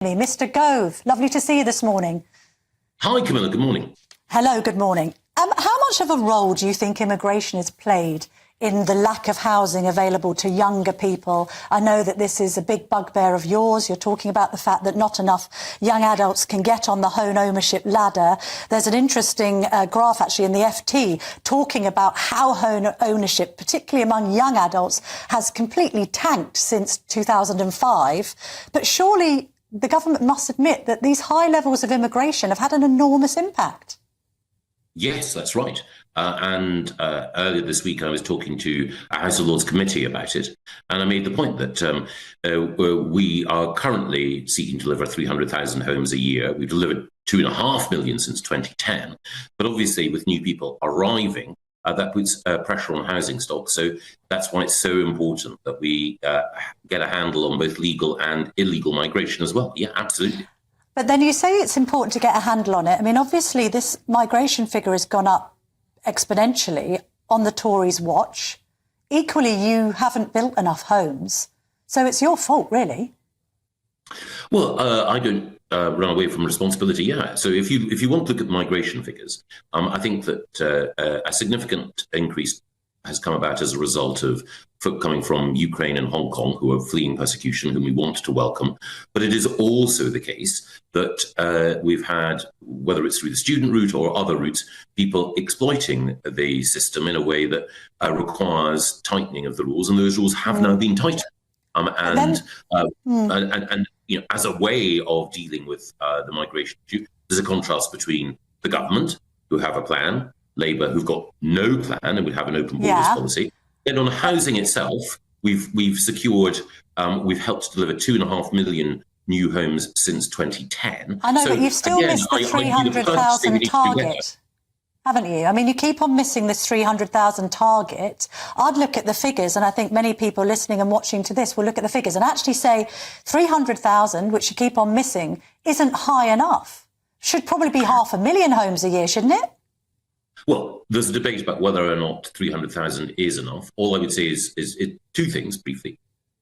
Mr. Gove, lovely to see you this morning. Hi, Camilla. Good morning. Hello, good morning. How much of a role do you think immigration has played in the lack of housing available to younger people? I know that this is a big bugbear of yours. You're talking about the fact that not enough young adults can get on the home ownership ladder. There's an interesting graph actually in the FT talking about how home ownership, particularly among young adults, has completely tanked since 2005. But surely the government must admit that these high levels of immigration have had an enormous impact. Yes, that's right. And earlier this week, I was talking to a House of Lords committee about it. And I made the point that we are currently seeking to deliver 300,000 homes a year. We've delivered 2.5 million since 2010. But obviously, with new people arriving, that puts pressure on housing stock. So that's why it's so important that we get a handle on both legal and illegal migration as well. Yeah, absolutely. But then you say it's important to get a handle on it. I mean, obviously, this migration figure has gone up exponentially on the Tories' watch. Equally, you haven't built enough homes. So it's your fault, really. Well, I don't run away from responsibility. Yeah. So if you want to look at migration figures, I think that a significant increase has come about as a result of folk coming from Ukraine and Hong Kong who are fleeing persecution, whom we want to welcome. But it is also the case that we've had, whether it's through the student route or other routes, people exploiting the system in a way that requires tightening of the rules, and those rules have now been tightened. And you know, as a way of dealing with the migration issue, there's a contrast between the government, who have a plan, Labour, who've got no plan and would have an open borders policy. Then on housing itself, we've secured, we've helped deliver 2.5 million new homes since 2010. I know, but you've still missed the 300,000 target, haven't you? I mean, you keep on missing this 300,000 target. I'd look at the figures, and I think many people listening and watching to this will look at the figures and actually say 300,000, which you keep on missing, isn't high enough. Should probably be 500,000 homes a year, shouldn't it? Well, there's a debate about whether or not 300,000 is enough. All I would say is two things briefly.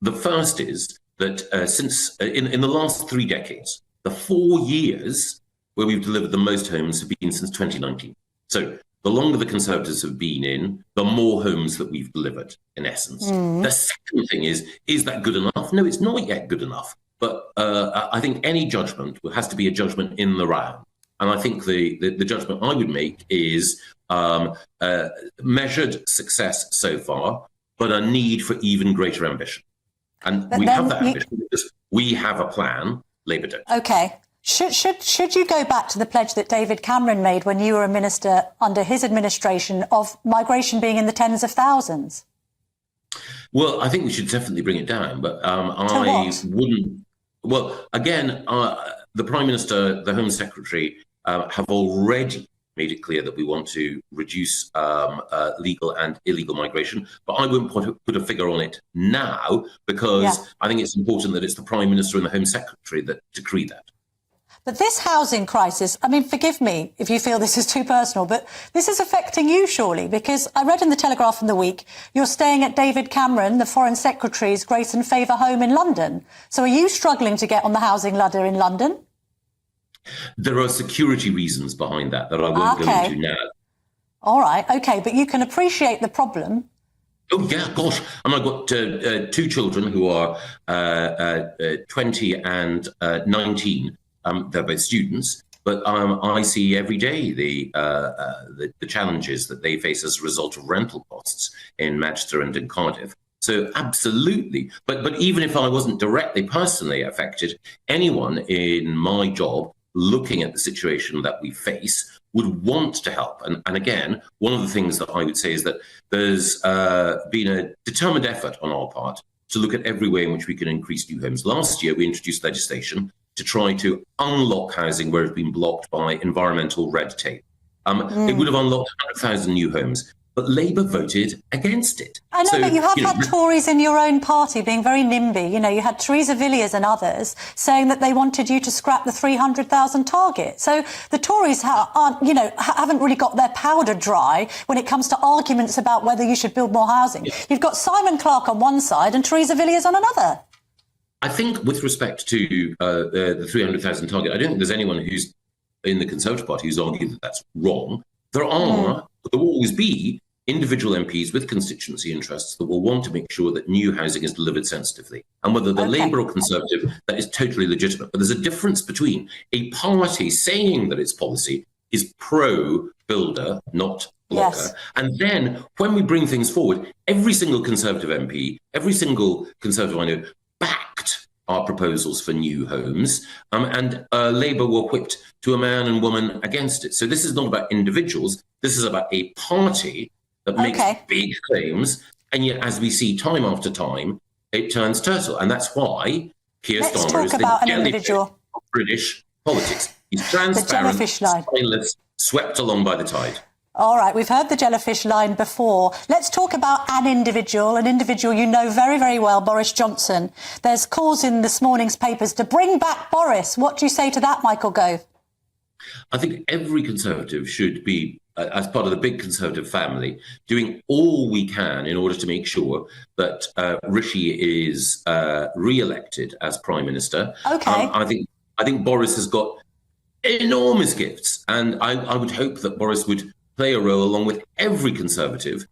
The first is that since in the last 3 decades, the 4 years where we've delivered the most homes have been since 2019. So the longer the Conservatives have been in, the more homes that we've delivered, in essence. The second thing is that good enough? No, it's not yet good enough. But I think any judgment has to be a judgment in the round. And I think the judgment I would make is measured success so far, but a need for even greater ambition. And we have that ambition because we have a plan, Labour don't. OK. Should you go back to the pledge that David Cameron made when you were a minister under his administration of migration being in the tens of thousands? Well, I think we should definitely bring it down, but I wouldn't. Well, again, the Prime Minister, the Home Secretary have already made it clear that we want to reduce legal and illegal migration. But I wouldn't put a figure on it now because I think it's important that it's the Prime Minister and the Home Secretary that decree that. But this housing crisis, I mean, forgive me if you feel this is too personal, but this is affecting you surely, because I read in the Telegraph in the week, you're staying at David Cameron, the Foreign Secretary's Grace and Favour home in London. So are you struggling to get on the housing ladder in London? There are security reasons behind that I won't go into now. All right, OK, but you can appreciate the problem. Oh, yeah, gosh. And I've got 2 children who are 20 and 19. They're both students, but I see every day the challenges that they face as a result of rental costs in Manchester and in Cardiff. So absolutely. But even if I wasn't directly personally affected, anyone in my job looking at the situation that we face would want to help. And again, one of the things that I would say is that there's been a determined effort on our part to look at every way in which we can increase new homes. Last year, we introduced legislation to try to unlock housing where it's been blocked by environmental red tape. It would have unlocked 100,000 new homes. But Labour voted against it. I know, but you have had Tories in your own party being very NIMBY. You know, you had Theresa Villiers and others saying that they wanted you to scrap the 300,000 target. So the Tories haven't really got their powder dry when it comes to arguments about whether you should build more housing. You've got Simon Clarke on one side and Theresa Villiers on another. I think with respect to the 300,000 target, I don't think there's anyone who's in the Conservative Party who's argued that that's wrong. There will always be individual MPs with constituency interests that will want to make sure that new housing is delivered sensitively. And whether they're Labour or Conservative, that is totally legitimate. But there's a difference between a party saying that its policy is pro-builder, not blocker. And then when we bring things forward, every single Conservative MP, every single Conservative I know, backed our proposals for new homes, and Labour were whipped to a man and woman against it. So this is not about individuals. This is about a party that makes big claims, and yet, as we see time after time, it turns turtle. And that's why Keir Starmer is the jellyfish of British politics. He's transparent, spineless, swept along by the tide. All right, we've heard the jellyfish line before. Let's talk about an individual you know very, very well, Boris Johnson. There's calls in this morning's papers to bring back Boris. What do you say to that, Michael Gove? I think every Conservative should be, as part of the big Conservative family, doing all we can in order to make sure that Rishi is re-elected as Prime Minister. I think Boris has got enormous gifts, and I would hope that Boris would play a role along with every Conservative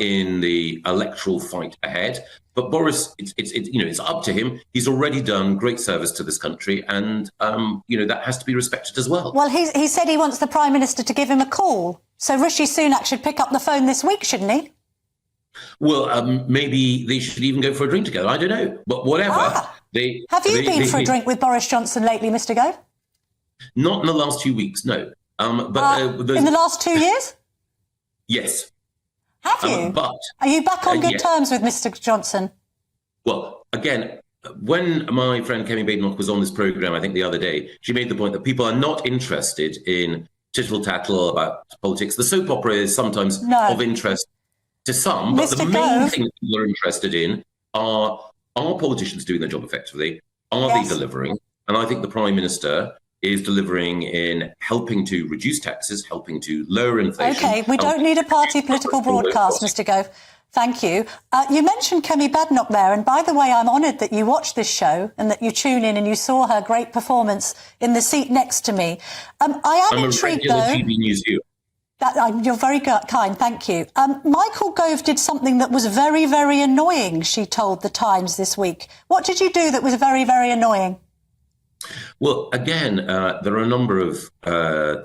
in the electoral fight ahead. But Boris, it's up to him. He's already done great service to this country, and that has to be respected as well. Well, he said he wants the Prime Minister to give him a call. So Rishi Sunak should pick up the phone this week, shouldn't he? Well, maybe they should even go for a drink together. I don't know, but whatever. Have you been for a drink with Boris Johnson lately, Mr. Gove? Not in the last 2 weeks, no. In the last 2 years? Yes. Have you? But are you back on good terms with Mr. Johnson? Well, again, when my friend Kemi Badenoch was on this programme, I think the other day, she made the point that people are not interested in tittle-tattle about politics. The soap opera is sometimes of interest to some, but the main thing that people are interested in are politicians doing their job effectively? Are they delivering? And I think the Prime Minister is delivering in helping to reduce taxes, helping to lower inflation. OK, we don't need a party political broadcast, Mr. Gove. Thank you. You mentioned Kemi Badenoch there, and by the way, I'm honoured that you watch this show and that you tune in and you saw her great performance in the seat next to me. I am intrigued, though. I'm a regular GBNews viewer. You're very kind, thank you. Michael Gove did something that was very, very annoying, she told The Times this week. What did you do that was very, very annoying? Well, again, there are a number of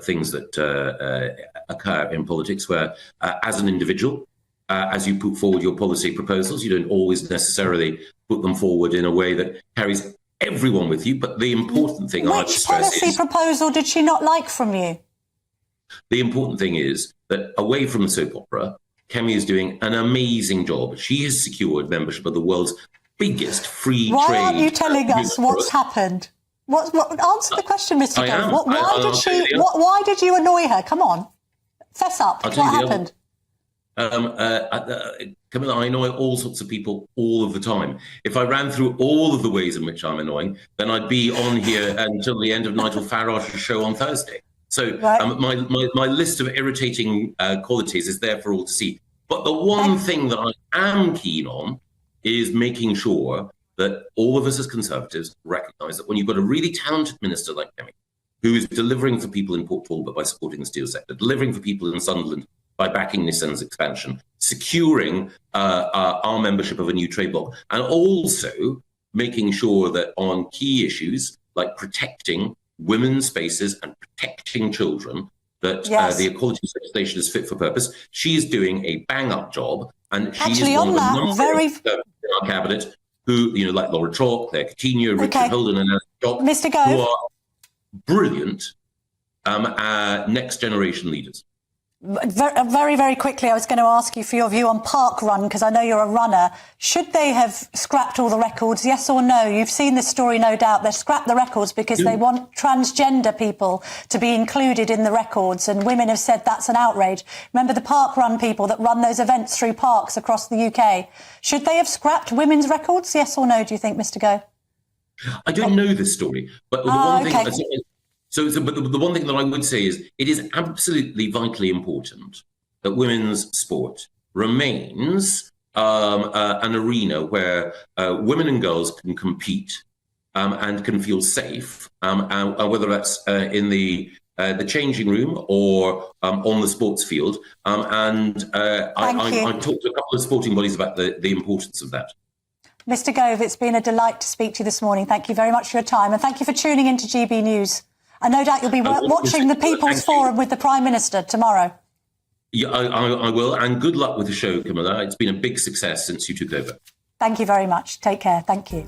things that occur in politics where, as an individual, as you put forward your policy proposals, you don't always necessarily put them forward in a way that carries everyone with you. But the important thing I would stress is... Which policy proposal did she not like from you? The important thing is that away from the soap opera, Kemi is doing an amazing job. She has secured membership of the world's biggest free trade... Why aren't you telling us what's happened? Answer the question, Mr. Gove. Why did you annoy her? Come on, fess up. What happened? Camilla, I annoy all sorts of people all of the time. If I ran through all of the ways in which I'm annoying, then I'd be on here until the end of Nigel Farage's show on Thursday. So my list of irritating qualities is there for all to see. But the one thing that I am keen on is making sure that all of us as Conservatives recognise that when you've got a really talented minister like Kemi, who is delivering for people in Port Talbot by supporting the steel sector, delivering for people in Sunderland by backing Nissan's expansion, securing our membership of a new trade bloc, and also making sure that on key issues like protecting women's spaces and protecting children, that the equality legislation is fit for purpose. She is doing a bang-up job, and she is one of the number of Conservatives in our cabinet who, like Laura Chalk, Claire Coutinho, Richard Holden, and Mr. Gove, who are brilliant next-generation leaders. Very, very quickly, I was going to ask you for your view on Park Run, because I know you're a runner. Should they have scrapped all the records, yes or no? You've seen this story, no doubt. They've scrapped the records because they want transgender people to be included in the records, and women have said that's an outrage. Remember the Park Run people that run those events through parks across the UK? Should they have scrapped women's records, yes or no, do you think, Mr. Gove? I don't know this story, but the one thing... But the one thing that I would say is it is absolutely vitally important that women's sport remains an arena where women and girls can compete and can feel safe, whether that's in the changing room or on the sports field. I talked to a couple of sporting bodies about the importance of that. Mr. Gove, it's been a delight to speak to you this morning. Thank you very much for your time, and thank you for tuning into GB News. And no doubt you'll be watching the People's Forum with the Prime Minister tomorrow. Yeah, I will. And good luck with the show, Camilla. It's been a big success since you took over. Thank you very much. Take care. Thank you.